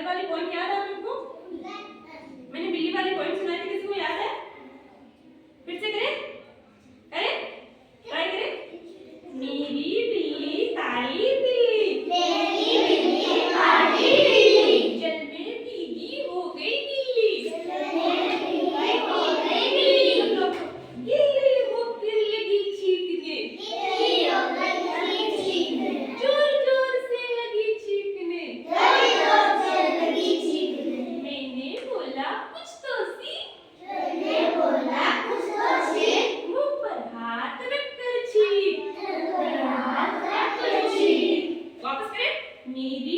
वाली पॉइंट याद है आप लोगों को? मैंने बिल्ली वाली पॉइंट सुनाई थी, किसी को याद है? फिर से करें? करें? ट्राई करें? मेरी बिल्ली काली बिल्ली, मेरी बिल्ली काली बिल्ली, जल में भीगी हो गई बिल्ली, जल में भीगी हो गई बिल्ली, सब लोग गिल्ली होकर लगी चीखने, गिल्ली होकर लगी चीखने, जोर जोर से लगी चीखने, जोर से लगी चीखने। मैंने बोला कुछ तो सी, मैंने बोला कुछ तो सी, मुंह पर हाथ रखकर चीख, हाथ रख कर चीख। वापस करें? मेरी